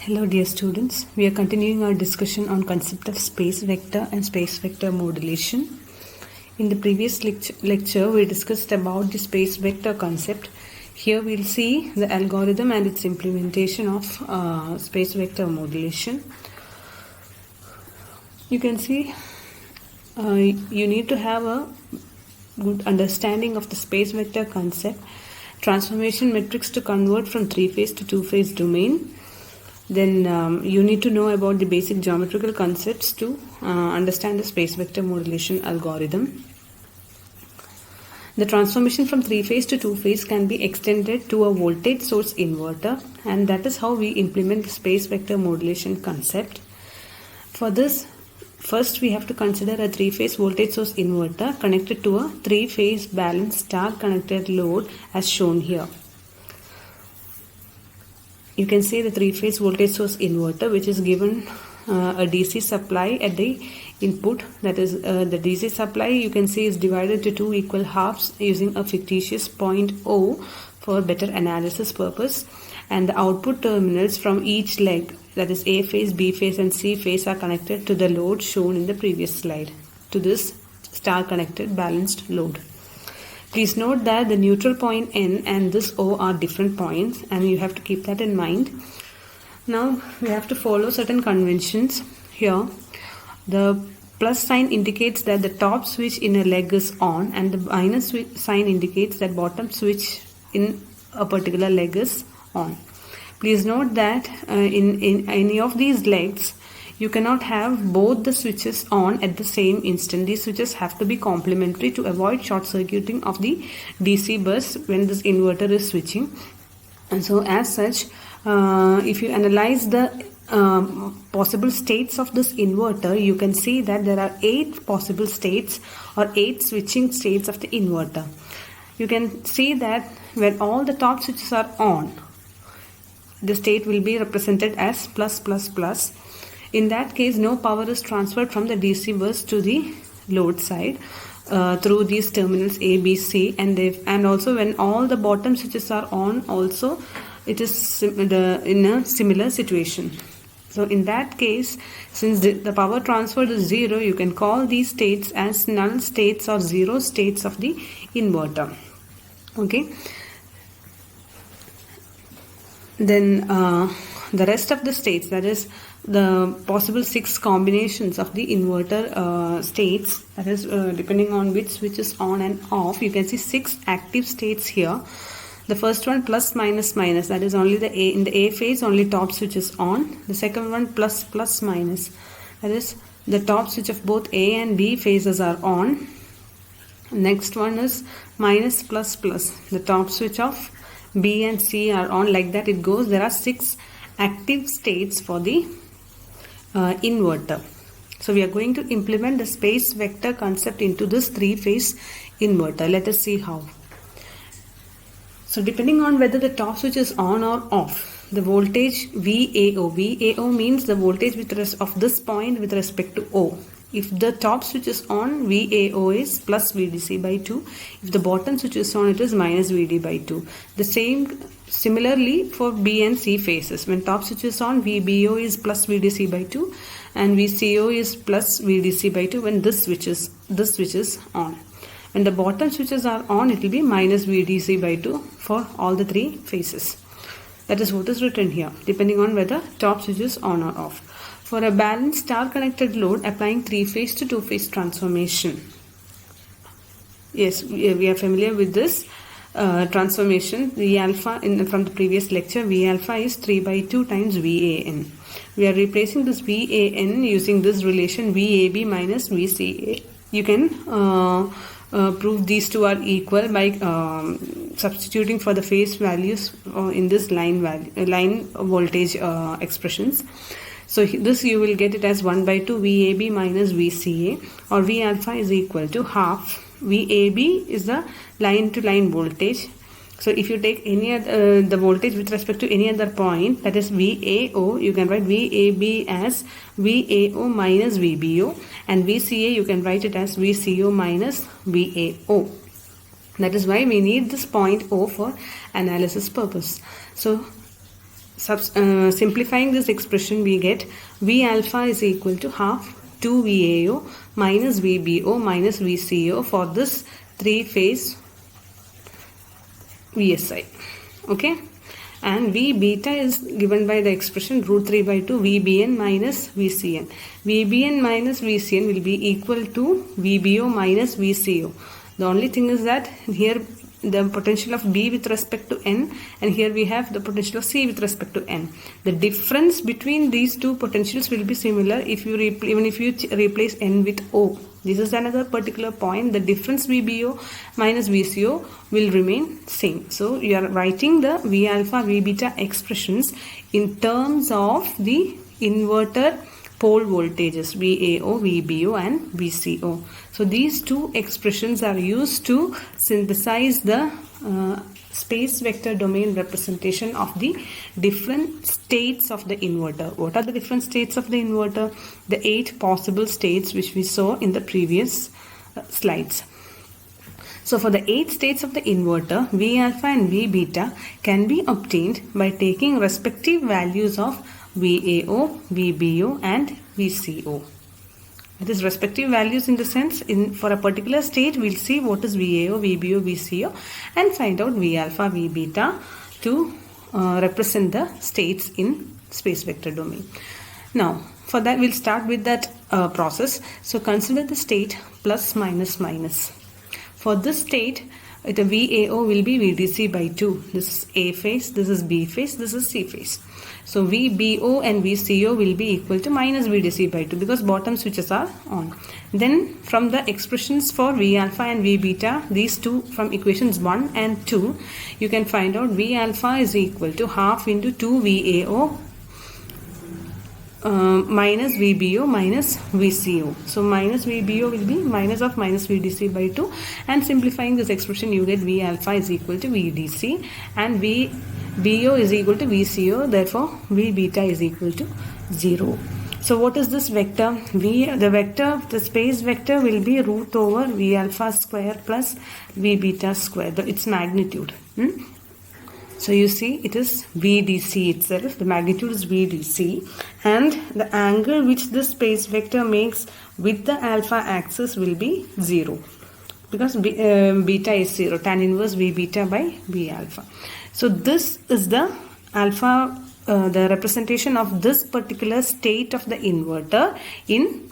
Hello dear students, we are continuing our discussion on concept of space vector and space vector modulation. In the previous lecture we discussed about the space vector concept. Here we will see the algorithm and its implementation of space vector modulation. You can see you need to have a good understanding of the space vector concept, transformation metrics to convert from three-phase to two-phase domain. Then you need to know about the basic geometrical concepts to understand the space vector modulation algorithm. The transformation from three-phase to two-phase can be extended to a voltage source inverter, and that is how we implement the space vector modulation concept. For this, first we have to consider a three-phase voltage source inverter connected to a three-phase balanced star connected load as shown here. You can see the three-phase voltage source inverter, which is given a DC supply at the input. That is the DC supply you can see is divided to two equal halves using a fictitious point O for better analysis purpose, and the output terminals from each leg, that is A phase, B phase and C phase, are connected to the load shown in the previous slide, to this star connected balanced load. Please note that the neutral point N and this O are different points, and you have to keep that in mind. Now we have to follow certain conventions here. The plus sign indicates that the top switch in a leg is on, and the minus sign indicates that bottom switch in a particular leg is on. Please note that in any of these legs, you cannot have both the switches on at the same instant. These switches have to be complementary to avoid short circuiting of the DC bus when this inverter is switching. And so as such, if you analyze the possible states of this inverter, you can see that there are 8 possible states or 8 switching states of the inverter. You can see that when all the top switches are on, the state will be represented as plus plus plus. In that case, no power is transferred from the DC bus to the load side through these terminals A, B, C, and also when all the bottom switches are on, also it is in a similar situation. So in that case, since the power transferred is 0, you can call these states as null states or 0 states of the inverter. Okay. Then the rest of the states, that is the possible 6 combinations of the inverter states, that is depending on which switch is on and off, you can see 6 active states here. The first one plus minus minus, that is only the A, in the A phase only top switch is on. The second one plus plus minus, that is the top switch of both A and B phases are on. Next one is minus plus plus, the top switch of B and C are on. Like that it goes. There are 6 active states for the inverter. So we are going to implement the space vector concept into this 3-phase inverter. Let us see how. So depending on whether the top switch is on or off, the voltage VAO means the voltage of this point with respect to O. If the top switch is on, VAO is plus VDC by 2. If the bottom switch is on, it is minus VD by 2. The same similarly for B and C phases. When top switch is on, VBO is plus VDC by 2 and VCO is plus VDC by 2 when this switch is on. When the bottom switches are on, it will be minus VDC by 2 for all the 3 phases. That is what is written here, depending on whether top switch is on or off. For a balanced star connected load, applying 3-phase to 2-phase transformation. Yes, we are familiar with this transformation. V alpha from the previous lecture, V alpha is 3 by 2 times VAN. We are replacing this VAN using this relation VAB minus VCA. You can prove these two are equal by substituting for the phase values in this line voltage expressions. So this you will get it as 1 by 2 VAB minus VCA, or V alpha is equal to half. VAB is the line to line voltage. So if you take any other, the voltage with respect to any other point, that is VAO, you can write VAB as VAO minus VBO, and VCA you can write it as VCO minus VAO. That is why we need this point O for analysis purpose. So simplifying this expression, we get V alpha is equal to half 2 VAO minus VBO minus VCO for this 3-phase VSI. Okay, and V beta is given by the expression root 3 by 2 VBN minus VCN. VBN minus VCN will be equal to VBO minus VCO. The only thing is that here the potential of B with respect to N, and here we have the potential of C with respect to N. The difference between these two potentials will be similar if you even if you replace N with O. This is another particular point. The difference VBO minus VCO will remain same. So you are writing the V alpha V beta expressions in terms of the inverter pole voltages VAO, VBO and VCO. So these two expressions are used to synthesize the space vector domain representation of the different states of the inverter. What are the different states of the inverter? The 8 possible states which we saw in the previous slides. So for the 8 states of the inverter, V alpha and V beta can be obtained by taking respective values of VAO, VBO and VCO. It is respective values in the sense for a particular state we'll see what is VAO, VBO, VCO and find out V alpha, V beta to represent the states in space vector domain. Now for that we'll start with that process. So consider the state plus minus minus. For this state the VAO will be VDC by 2. This is A phase, this is B phase, this is C phase. So VBO and VCO will be equal to minus VDC by 2 because bottom switches are on. Then from the expressions for V alpha and V beta, these two from equations 1 and 2, you can find out V alpha is equal to half into 2 VAO minus VBO minus VCO. So minus VBO will be minus of minus VDC by 2, and simplifying this expression you get V alpha is equal to VDC and VBO is equal to VCO, therefore V beta is equal to 0. So what is this vector? The space vector will be root over V alpha square plus V beta square, its magnitude. So you see it is VDC itself, the magnitude is VDC, and the angle which this space vector makes with the alpha axis will be 0 because beta is 0, tan inverse V beta by V alpha. So this is the alpha, the representation of this particular state of the inverter in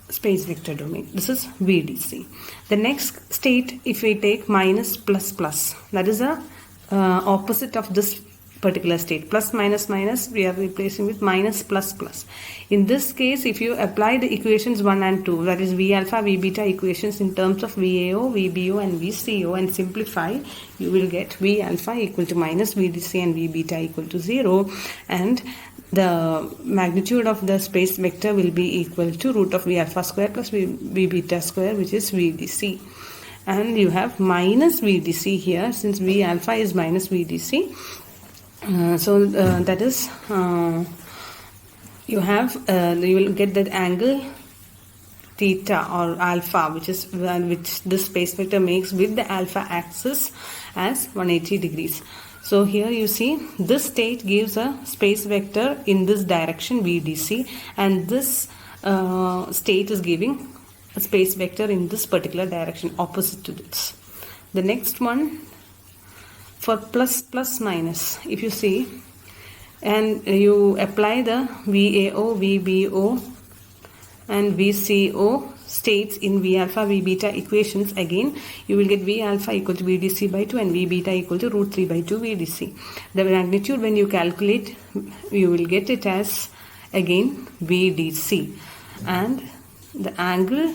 space vector domain. This is VDC. The next state, if we take minus plus plus, that is a opposite of this particular state. Plus minus minus we are replacing with minus plus plus. In this case if you apply the equations 1 and 2, that is V alpha V beta equations in terms of VAO, VBO and VCO, and simplify, you will get V alpha equal to minus VDC and V beta equal to 0, and the magnitude of the space vector will be equal to root of V alpha square plus V beta square, which is VDC. And you have minus VDC here since V alpha is minus VDC. That is you will get that angle theta or alpha, which this space vector makes with the alpha axis as 180 degrees. So here you see this state gives a space vector in this direction VDC, and this state is giving a space vector in this particular direction opposite to this. The next one for plus plus minus, if you see and you apply the VAO, VBO and VCO states in V alpha V beta equations, again you will get V alpha equal to VDC by 2 and V beta equal to root 3 by 2 VDC. The magnitude when you calculate, you will get it as again VDC, and the angle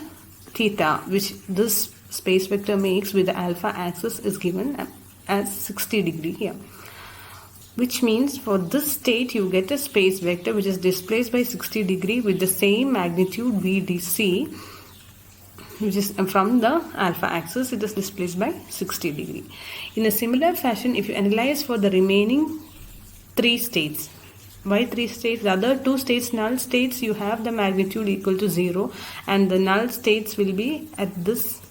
theta which this space vector makes with the alpha axis is given as 60 degree here, which means for this state you get a space vector which is displaced by 60 degree with the same magnitude VDC, which is from the alpha axis, it is displaced by 60 degree. In a similar fashion, if you analyze for the remaining 3 states, why 3 states? The other 2 states, null states, you have the magnitude equal to 0, and the null states will be at this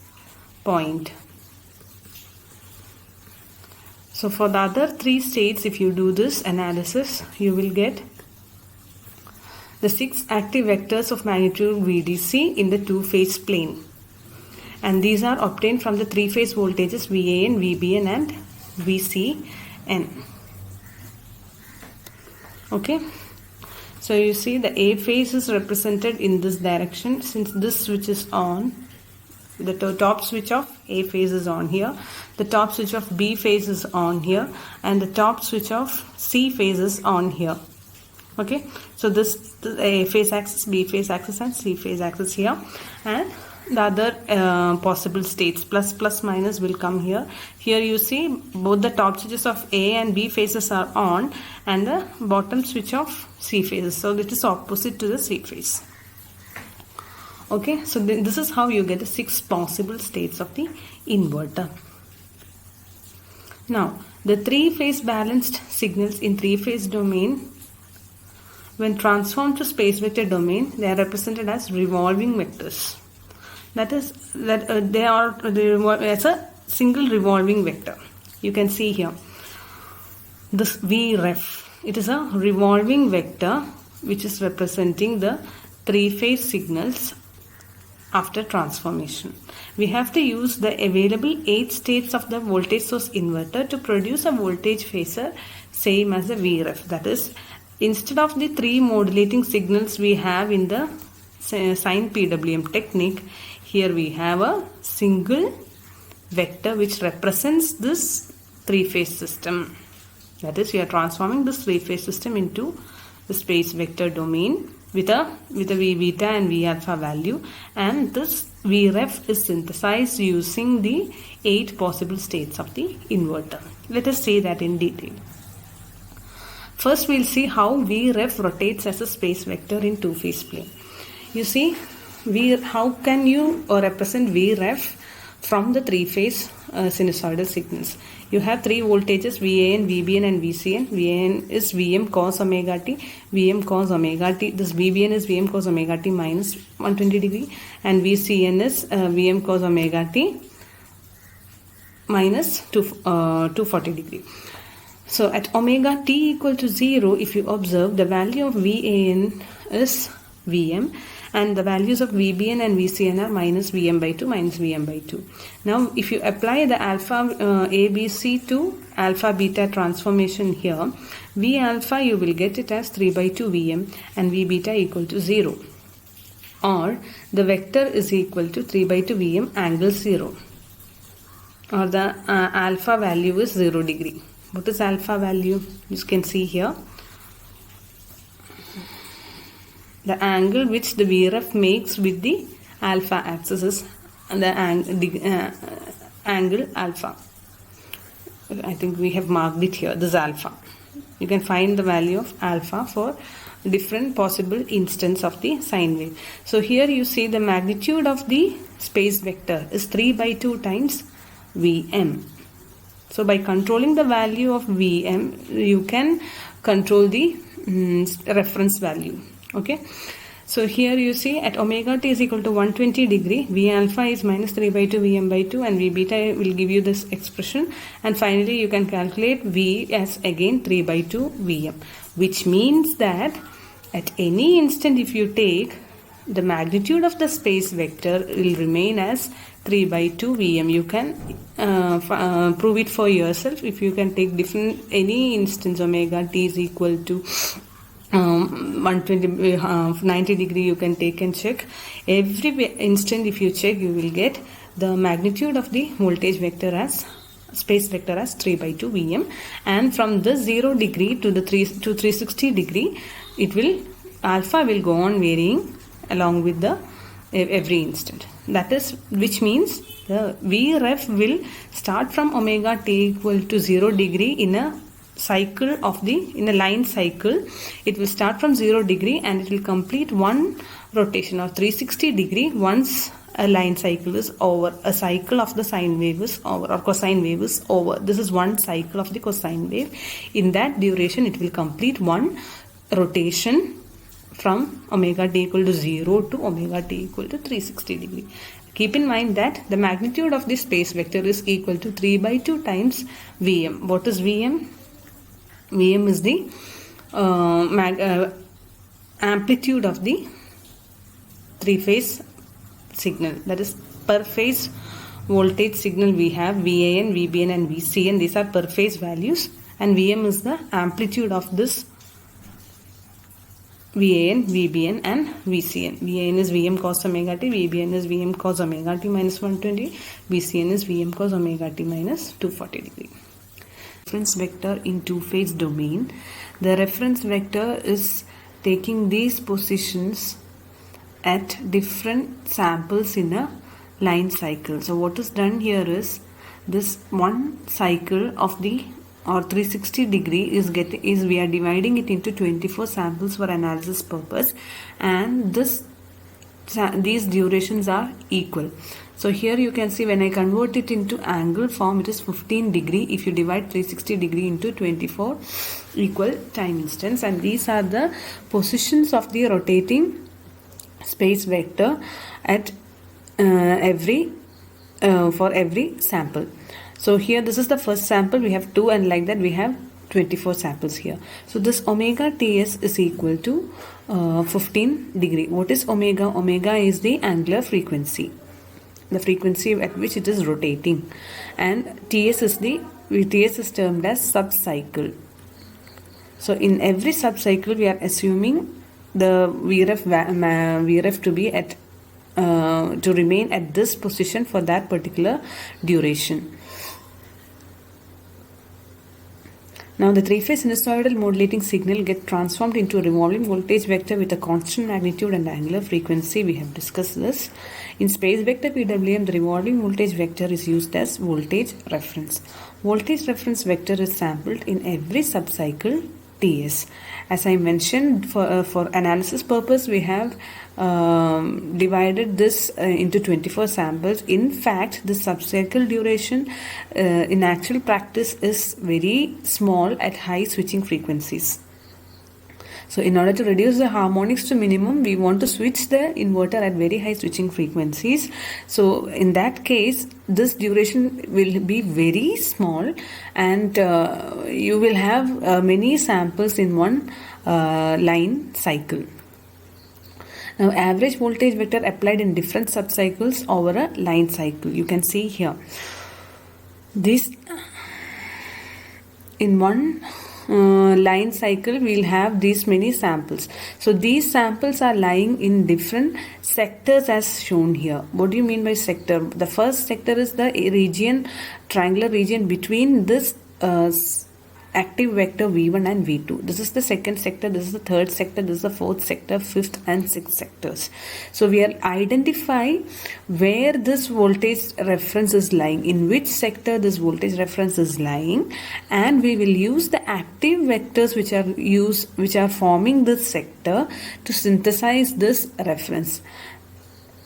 point. So for the other three states, if you do this analysis, you will get the 6 active vectors of magnitude VDC in the two-phase plane. And these are obtained from the three-phase voltages VAN, VBN and VCN. Okay. So you see the A phase is represented in this direction. Since this switch is on, the top switch of A phase is on here, the top switch of B phase is on here, and the top switch of C phase is on here. Okay, so this A phase axis, B phase axis and C phase axis here, and the other possible states plus minus will come here. Here you see both the top switches of A and B phases are on and the bottom switch of C phases. So it is opposite to the C phase. Okay, so this is how you get the 6 possible states of the inverter. Now, the 3-phase balanced signals in 3-phase domain, when transformed to space vector domain, they are represented as revolving vectors. That is, they are as a single revolving vector. You can see here this Vref. It is a revolving vector which is representing the 3-phase signals after transformation. We have to use the available 8 states of the voltage source inverter to produce a voltage phasor same as the Vref. That is, instead of the 3 modulating signals we have in the sine PWM technique, here we have a single vector which represents this 3-phase system. That is, we are transforming this 3-phase system into the space vector domain with a V beta and V alpha value, and this Vref is synthesized using the 8 possible states of the inverter. Let us see that in detail. First, we'll see how Vref rotates as a space vector in two-phase plane. You see, how can you represent Vref from the 3-phase sinusoidal signals? You have 3 voltages VAN, VBN and VCN. VAN is Vm cos omega t, Vm cos omega t. This VBN is Vm cos omega t minus 120 degree, and VCN is Vm cos omega t minus 240 degree. So at omega t equal to 0, if you observe, the value of VAN is Vm, and the values of VBN and VCN are minus Vm by 2 minus Vm by 2. Now if you apply the alpha ABC to alpha beta transformation here, V alpha you will get it as 3 by 2 Vm and V beta equal to 0, or the vector is equal to 3 by 2 Vm angle 0, or the alpha value is 0 degree. What is alpha value? You can see here. The angle which the Vref makes with the alpha axis is the angle alpha. I think we have marked it here. This is alpha. You can find the value of alpha for different possible instance of the sine wave. So here you see the magnitude of the space vector is 3 by 2 times Vm. So by controlling the value of Vm, you can control the reference value. Okay, so here you see at omega t is equal to 120 degree, V alpha is minus 3 by 2 Vm by 2, and V beta will give you this expression, and finally you can calculate V as again 3 by 2 Vm, which means that at any instant if you take, the magnitude of the space vector will remain as 3 by 2 Vm. You can prove it for yourself. If you can take different, any instance omega t is equal to 90 degree, you can take and check. Every instant if you check, you will get the magnitude of the voltage vector as space vector as 3 by 2 Vm, and from the 0 degree to the 360 degree, it will alpha will go on varying along with the every instant. That is, which means the Vref will start from omega t equal to 0 degree in a cycle of in a line cycle. It will start from 0 degree and it will complete one rotation of 360 degree once a line cycle is over. A cycle of the sine wave is over, or cosine wave is over. This is one cycle of the cosine wave. In that duration, it will complete one rotation from omega t equal to 0 to omega t equal to 360 degree. Keep in mind that the magnitude of the space vector is equal to 3 by 2 times Vm. What is Vm? Vm is the amplitude of the three-phase signal. That is, per phase voltage signal we have VAN, VBN and VCN. These are per phase values, and Vm is the amplitude of this VAN, VBN and VCN. VAN is Vm cos omega t, VBN is Vm cos omega t minus 120, VCN is Vm cos omega t minus 240 degree. Reference vector in two-phase domain. The reference vector is taking these positions at different samples in a line cycle. So what is done here is this one cycle of the or 360 degree is we are dividing it into 24 samples for analysis purpose, and these durations are equal. So here you can see when I convert it into angle form, it is 15 degree if you divide 360 degree into 24 equal time instants, and these are the positions of the rotating space vector at for every sample. So here this is the first sample, we have 2, and like that we have 24 samples here. So this omega ts is equal to 15 degree. What is omega? Omega is the angular frequency, the frequency at which it is rotating, and ts is termed as subcycle. So in every subcycle we are assuming the Vref to be at to remain at this position for that particular duration. Now the three-phase sinusoidal modulating signal get transformed into a revolving voltage vector with a constant magnitude and angular frequency. We have discussed this. In space vector PWM, the revolving voltage vector is used as voltage reference. Voltage reference vector is sampled in every subcycle Ts. As I mentioned, for analysis purpose, we have divided this into 24 samples. In fact, the subcycle duration in actual practice is very small at high switching frequencies. So in order to reduce the harmonics to minimum, we want to switch the inverter at very high switching frequencies. So in that case, this duration will be very small, and you will have many samples in one line cycle. Now average voltage vector applied in different subcycles over a line cycle. You can see here. This in one line cycle we'll have these many samples. So these samples are lying in different sectors as shown here. What do you mean by sector? The first sector is the region, triangular region between this active vector V1 and V2. This is the second sector, this is the third sector, this is the fourth sector, fifth and sixth sectors. So we are identifying where this voltage reference is lying, in which sector this voltage reference is lying, and we will use the active vectors which are forming this sector to synthesize this reference.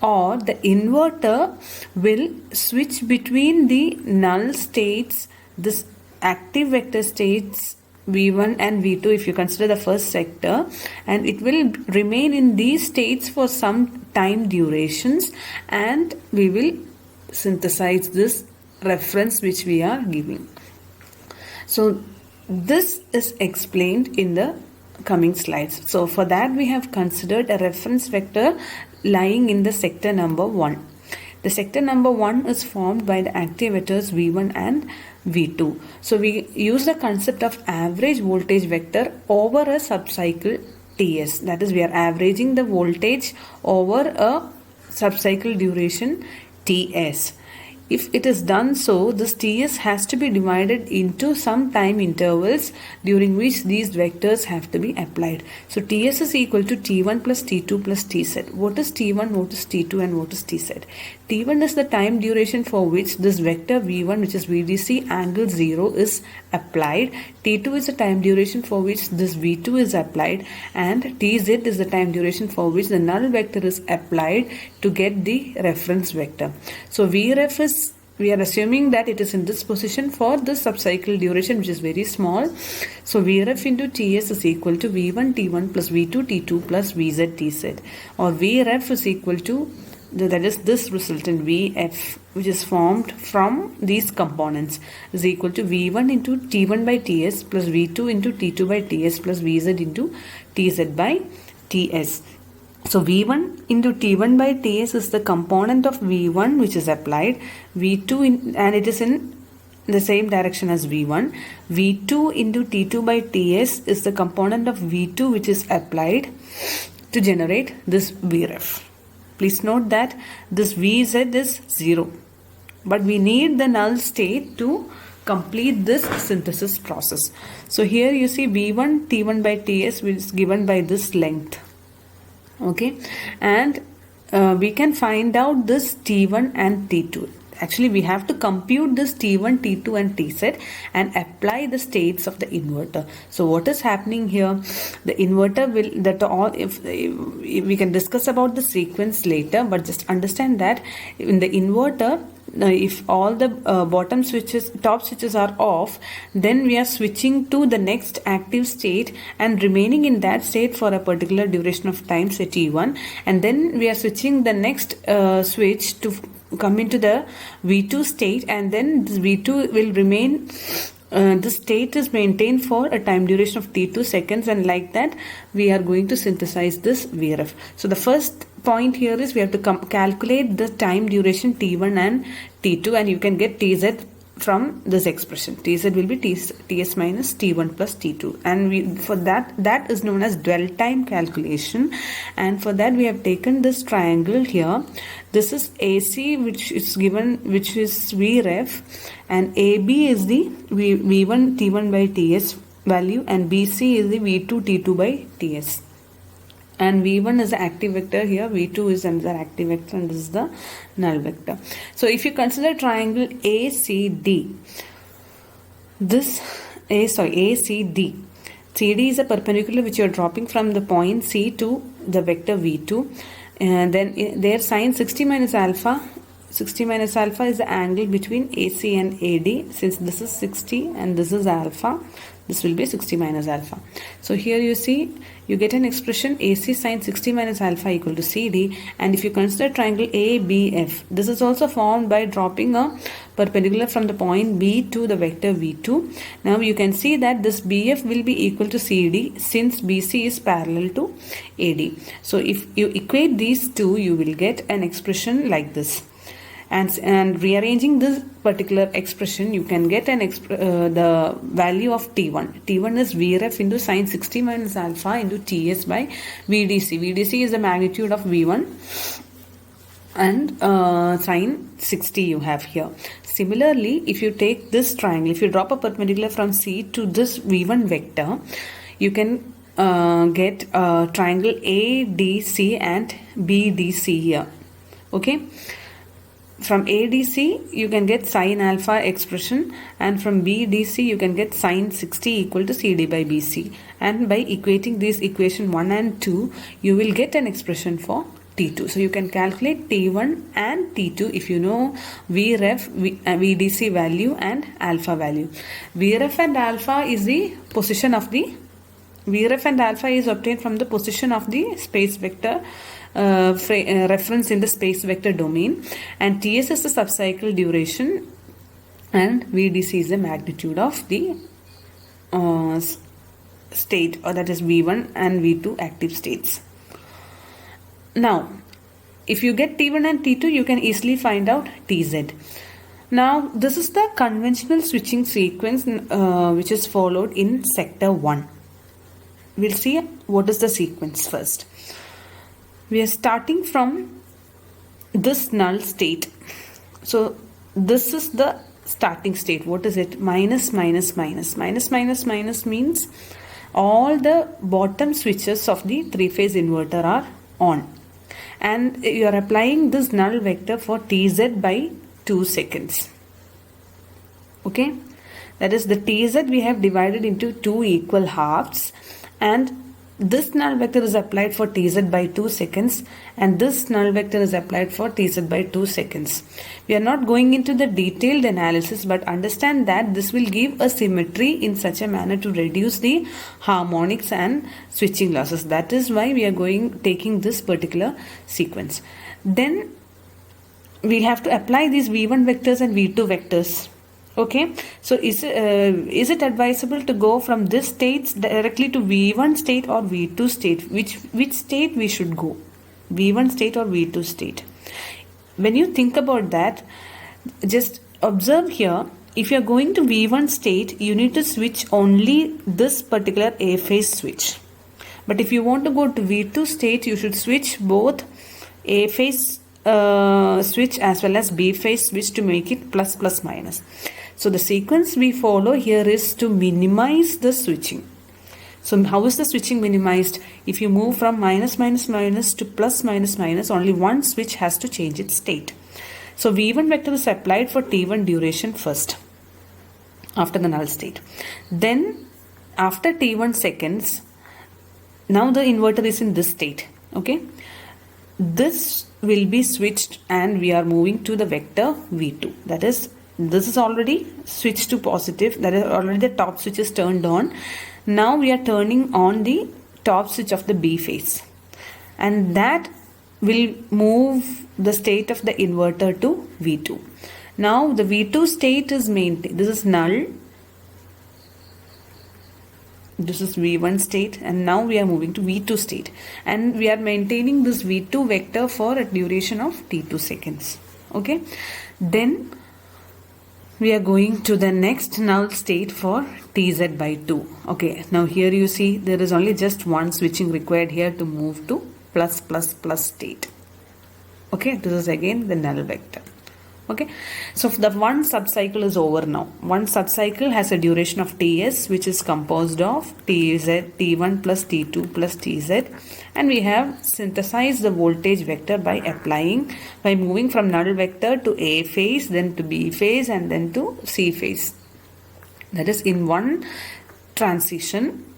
Or the inverter will switch between the null states, this active vector states V1 and V2 if you consider the first sector, and it will remain in these states for some time durations, and we will synthesize this reference which we are giving. So this is explained in the coming slides. So for that we have considered a reference vector lying in the sector number 1. The sector number 1 is formed by the active vectors V1 and V2. So we use the concept of average voltage vector over a subcycle Ts. That is, we are averaging the voltage over a subcycle duration Ts. If it is done so, this Ts has to be divided into some time intervals during which these vectors have to be applied. So Ts is equal to T1 plus T2 plus Tz. What is T1, what is T2 and what is Tz? T1 is the time duration for which this vector V1, which is VDC angle 0, is applied. T2 is the time duration for which this V2 is applied, and Tz is the time duration for which the null vector is applied to get the reference vector. So Vref is, we are assuming that it is in this position for the subcycle duration, which is very small. So Vref into Ts is equal to V1 T1 plus V2 T2 plus Vz Tz, or Vref is equal to that is this resultant Vf, which is formed from these components, is equal to V1 into T1 by Ts plus V2 into T2 by Ts plus Vz into Tz by Ts. So V1 into T1 by Ts is the component of V1 which is applied, V2 and it is in the same direction as V1. V2 into T2 by Ts is the component of V2 which is applied to generate this Vref. Please note that this Vz is 0, but we need the null state to complete this synthesis process. So here you see V1 T1 by Ts is given by this length. Okay, and we can find out this T1 and T2. Actually, we have to compute this T1, T2 and Tz and apply the states of the inverter. So what is happening here? The inverter will, that all, if we can discuss about the sequence later, but just understand that in the inverter, if all the bottom switches, top switches are off, then we are switching to the next active state and remaining in that state for a particular duration of time, say T1, and then we are switching the next switch to come into the V2 state, and then this V2 will remain, the state is maintained for a time duration of T2 seconds, and like that we are going to synthesize this Vref. So the first point here is we have to calculate the time duration T1 and T2, and you can get Tz from this expression. Tz will be Ts minus T1 plus T2, and for that is known as dwell time calculation, and for that we have taken this triangle here. This is AC, which is given, which is Vref, and AB is the V1 T1 by Ts value, and BC is the V2 T2 by Ts. And V1 is the active vector here, V2 is another active vector, and this is the null vector. So if you consider triangle ACD, ACD, CD is a perpendicular which you are dropping from the point C to the vector V2, and then their sine 60 minus alpha. 60 minus alpha is the angle between AC and AD. Since this is 60 and this is alpha, this will be 60 minus alpha. So here you see, you get an expression AC sine 60 minus alpha equal to CD. And if you consider triangle ABF, this is also formed by dropping a perpendicular from the point B to the vector V2. Now you can see that this BF will be equal to CD since BC is parallel to AD. So if you equate these two, you will get an expression like this. And rearranging this particular expression, you can get the value of T1. T1 is Vref into sine 60 minus alpha into Ts by VDC. VDC is the magnitude of V1, and sine 60 you have here. Similarly, if you take this triangle, if you drop a perpendicular from C to this V1 vector, you can get triangle ADC and BDC here. Okay. From ADC, you can get sine alpha expression, and from BDC, you can get sine 60 equal to CD by BC. And by equating this equation 1 and 2, you will get an expression for T2. So you can calculate T1 and T2 if you know Vref, VDC value and alpha value. Vref and alpha is the position of the Vref and alpha is obtained from the position of the space vector reference in the space vector domain, and Ts is the subcycle duration, and VDC is the magnitude of the state, or that is V1 and V2 active states. Now if you get T1 and T2, you can easily find out Tz. Now this is the conventional switching sequence which is followed in sector 1. We'll see what is the sequence first. We are starting from this null state. So this is the starting state. What is it? Minus, minus, minus. Minus, minus, minus means all the bottom switches of the three-phase inverter are on. And you are applying this null vector for Tz by 2 seconds. Okay. That is, the Tz we have divided into 2 equal halves, and this null vector is applied for Tz by 2 seconds, and this null vector is applied for Tz by 2 seconds. We are not going into the detailed analysis, but understand that this will give a symmetry in such a manner to reduce the harmonics and switching losses. That is why we are taking this particular sequence. Then we have to apply these V1 vectors and V2 vectors. Okay, so is it advisable to go from this state directly to V1 state or V2 state? Which state we should go? V1 state or V2 state? When you think about that, just observe here. If you are going to V1 state, you need to switch only this particular A phase switch. But if you want to go to V2 state, you should switch both A phase switch as well as B phase switch to make it plus plus minus. So the sequence we follow here is to minimize the switching. So how is the switching minimized? If you move from minus minus minus to plus minus minus, only one switch has to change its state. So V1 vector is applied for T1 duration first, after the null state. Then after T1 seconds, now the inverter is in this state. Okay, this will be switched and we are moving to the vector V2. That is, this is already switched to positive. That is, already the top switch is turned on. Now we are turning on the top switch of the B phase, and that will move the state of the inverter to V2. Now the V2 state is maintained. This is null. This is V1 state, and now we are moving to V2 state, and we are maintaining this V2 vector for a duration of T2 seconds. Okay, then we are going to the next null state for Tz by 2. Okay, now here you see there is only just one switching required here to move to plus plus plus state. Okay, this is again the null vector. Okay, so the one subcycle is over now. One subcycle has a duration of Ts, which is composed of Tz, T1 plus T2 plus Tz, and we have synthesized the voltage vector by moving from null vector to A phase, then to B phase, and then to C phase. That is, in one transition,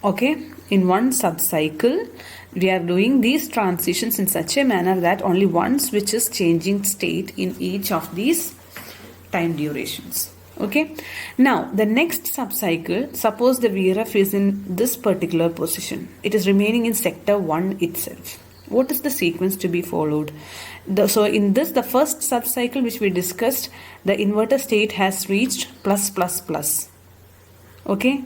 okay, in one subcycle, we are doing these transitions in such a manner that only one switch is changing state in each of these time durations. Okay, now the next subcycle, suppose the VRF is in this particular position, it is remaining in sector 1 itself. What is the sequence to be followed? So in this, the first subcycle which we discussed, the inverter state has reached plus plus plus. Okay,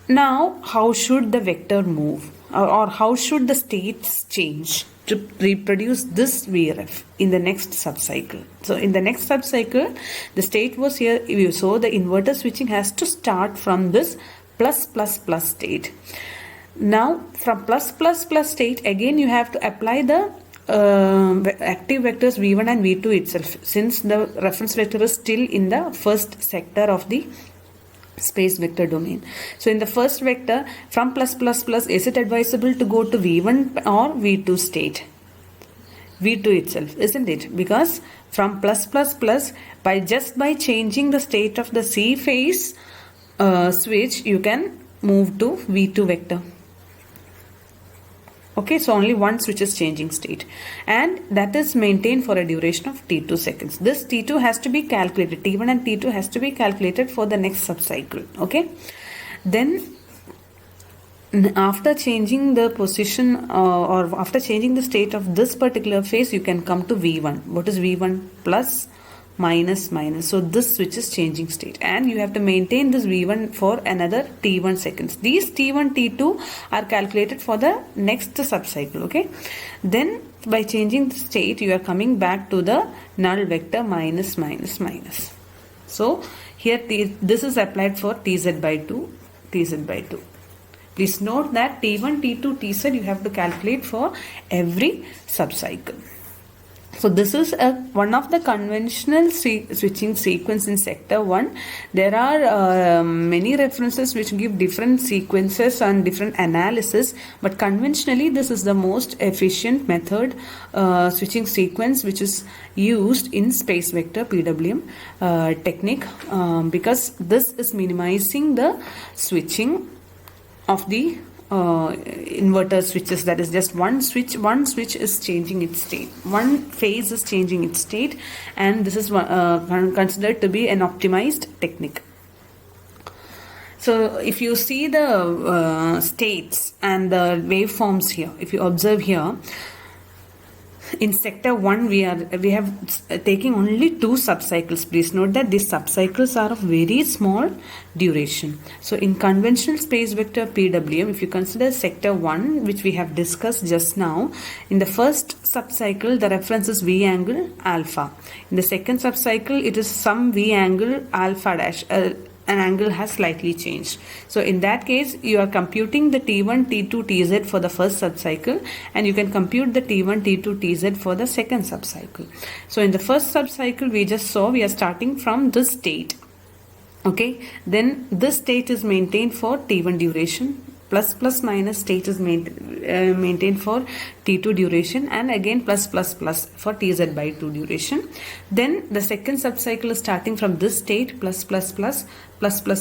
now how should the vector move, or how should the states change to reproduce this VRF in the next subcycle? So in the next subcycle, the state was here. So the inverter switching has to start from this plus plus plus state. Now from plus plus plus state, again you have to apply the active vectors V1 and V2 itself, since the reference vector is still in the first sector of the space vector domain. So in the first vector, from plus plus plus, is it advisable to go to V1 or V2 state? V2 itself, isn't it? Because from plus plus plus, by changing the state of the C phase switch, you can move to V2 vector. Okay, so only one switch is changing state, and that is maintained for a duration of T2 seconds. This T2 has to be calculated, T1 and T2 has to be calculated for the next subcycle. Okay, then after changing the position or after changing the state of this particular phase, you can come to V1. What is V1? Plus minus minus. So this switch is changing state, and you have to maintain this V1 for another T1 seconds. These T1, T2 are calculated for the next subcycle. Okay, then by changing the state, you are coming back to the null vector minus minus minus. So here this is applied for Tz by 2, Tz by 2. Please note that T1, T2, Tz you have to calculate for every subcycle. So this is one of the conventional switching sequence in sector 1. There are many references which give different sequences and different analysis, but conventionally this is the most efficient method switching sequence which is used in space vector PWM technique, because this is minimizing the switching of the inverter switches. That is, just one switch is changing its state, one phase is changing its state, and this is considered to be an optimized technique. So if you see the states and the waveforms here, if you observe here, in sector 1 we have taking only 2 subcycles. Please note that these subcycles are of very small duration. So in conventional space vector PWM, if you consider sector 1 which we have discussed just now, in the first subcycle the reference is V angle alpha. In the second subcycle it is some V angle alpha dash, an angle has slightly changed. So in that case you are computing the T1, T2, Tz for the first subcycle, and you can compute the T1, T2, Tz for the second subcycle. So in the first subcycle we just saw we are starting from this state. Okay, then this state is maintained for T1 duration, plus minus state is maintained for T2 duration, and again plus for Tz by 2 duration. Then the second subcycle is starting from this state, plus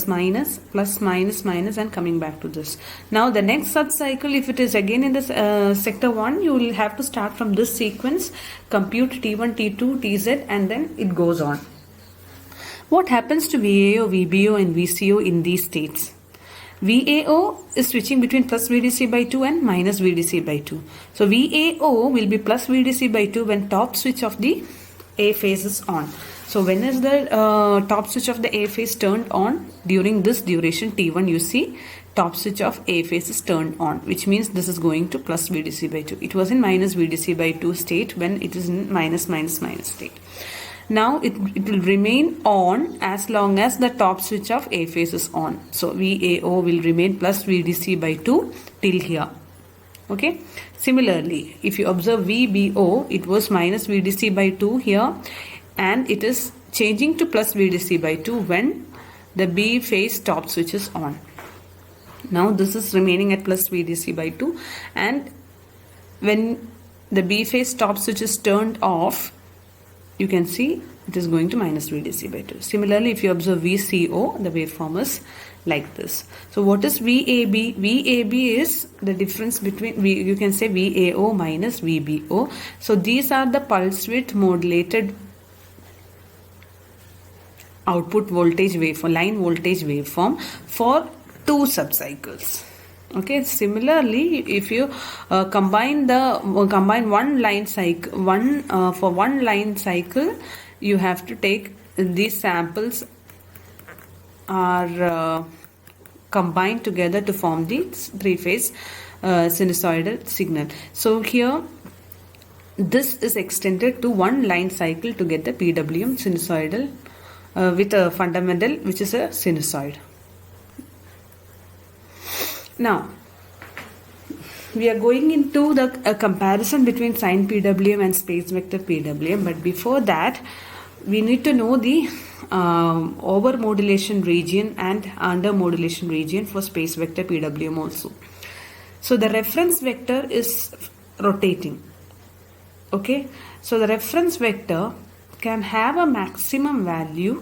minus and coming back to this. Now the next subcycle, if it is again in this sector 1, you will have to start from this sequence, compute T1, T2, Tz, and then it goes on. What happens to VAO, VBO and VCO in these states? VAO is switching between plus VDC by 2 and minus VDC by 2. So VAO will be plus VDC by 2 when top switch of the A phase is on. So when is the top switch of the A phase turned on? During this duration T1, you see top switch of A phase is turned on, which means this is going to plus VDC by 2. It was in minus VDC by 2 state when it is in minus state. Now it will remain on as long as the top switch of A phase is on. So VAO will remain plus VDC by 2 till here. Okay. Similarly, if you observe VBO, it was minus VDC by 2 here, and it is changing to plus VDC by 2 when the B phase top switch is on. Now this is remaining at plus VDC by 2, and when the B phase top switch is turned off, you can see it is going to minus VDC by 2. Similarly, if you observe VCO, the waveform is like this. So what is VAB? VAB is the difference between, you can say VAO minus VBO. So these are the pulse width modulated output voltage waveform, line voltage waveform for 2 subcycles. Okay, similarly, if you combine one line cycle, for one line cycle, you have to take these samples are combined together to form the 3-phase sinusoidal signal. So here, this is extended to one line cycle to get the PWM sinusoidal with a fundamental which is a sinusoid. Now, we are going into the comparison between sine PWM and space vector PWM, but before that, we need to know the over modulation region and under modulation region for space vector PWM also. So the reference vector is rotating. Okay, so the reference vector can have a maximum value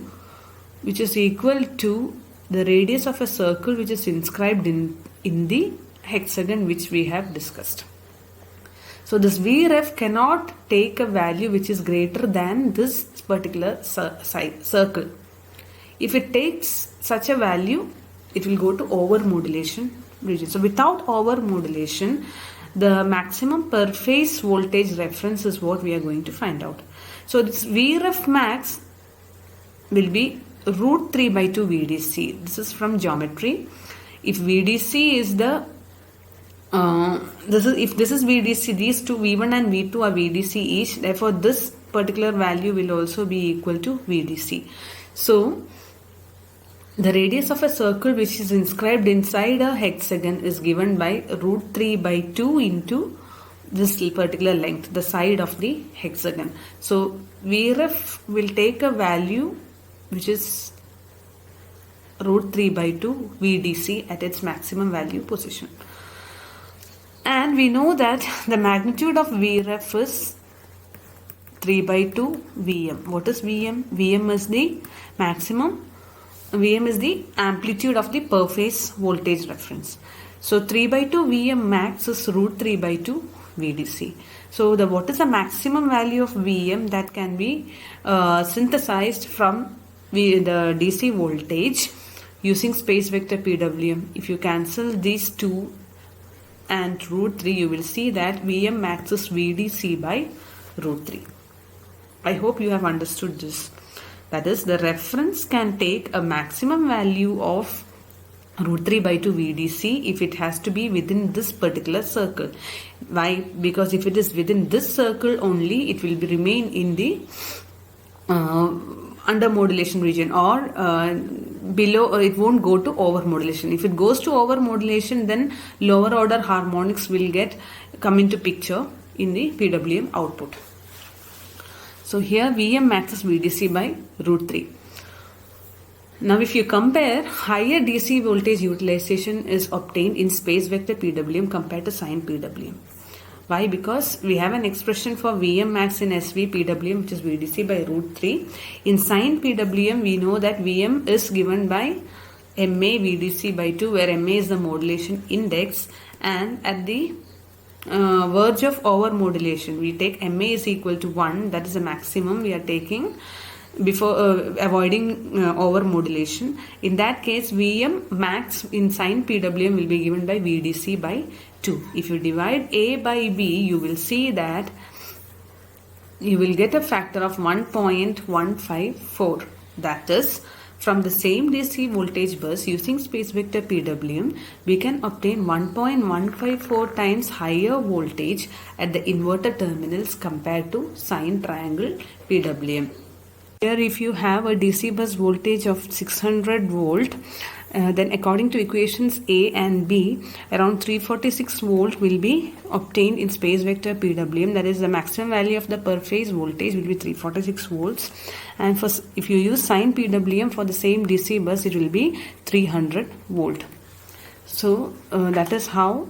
which is equal to the radius of a circle which is inscribed in the hexagon which we have discussed. So this Vref cannot take a value which is greater than this particular circle. If it takes such a value, it will go to over modulation region. So without over modulation, the maximum per phase voltage reference is what we are going to find out. So this Vref max will be root 3 by 2 VDC. This is from geometry. If VDC is the if this is VDC, these two V1 and V2 are VDC each. Therefore, this particular value will also be equal to VDC. So the radius of a circle which is inscribed inside a hexagon is given by root 3 by 2 into this particular length, the side of the hexagon. So Vref will take a value which is root 3 by 2 VDC at its maximum value position. And we know that the magnitude of Vref is 3 by 2 Vm. What is Vm? Vm is the maximum. Vm is the amplitude of the per phase voltage reference. So 3 by 2 Vm max is root 3 by 2 VDC. So what is the maximum value of Vm that can be synthesized from the DC voltage using space vector PWM? If you cancel these two and root 3, you will see that Vm max is VDC by root 3. I hope you have understood this. That is, the reference can take a maximum value of root 3 by 2 VDC if it has to be within this particular circle. Why? Because if it is within this circle only, it will remain in the under modulation region, or below, it won't go to over modulation. If it goes to over modulation, then lower order harmonics will come into picture in the PWM output. So here Vm max is VDC by root 3. Now if you compare, higher DC voltage utilization is obtained in space vector PWM compared to sine PWM. Why? Because we have an expression for Vm max in SV PWM, which is VDC by root 3. In sine PWM, we know that Vm is given by MA VDC by 2, where MA is the modulation index, and at the verge of over modulation, we take MA is equal to 1, that is the maximum we are taking before avoiding over modulation. In that case, Vm max in sine PWM will be given by VDC by 2. If you divide A by B, you will see that you will get a factor of 1.154. That is, from the same DC voltage bus using space vector PWM, we can obtain 1.154 times higher voltage at the inverter terminals compared to sine triangle PWM. Here, if you have a DC bus voltage of 600 volt, then according to equations A and B, around 346 volt will be obtained in space vector PWM. That is, the maximum value of the per phase voltage will be 346 volts. And if you use sine PWM for the same DC bus, it will be 300 volt. So that is how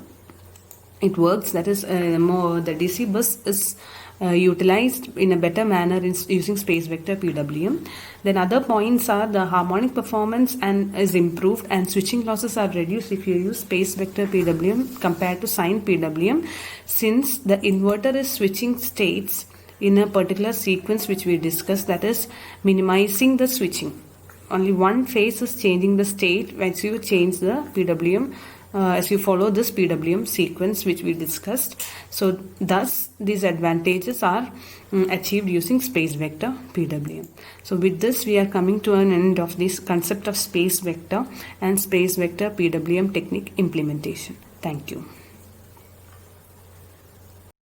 it works. That is, the DC bus is utilized in a better manner in using space vector PWM. Then other points are the harmonic performance is improved, and switching losses are reduced if you use space vector PWM compared to sine PWM, since the inverter is switching states in a particular sequence which we discussed, that is minimizing the switching. Only one phase is changing the state once you change the PWM, as you follow this PWM sequence which we discussed. So thus these advantages are achieved using space vector PWM. So with this, we are coming to an end of this concept of space vector and space vector PWM technique implementation. Thank you.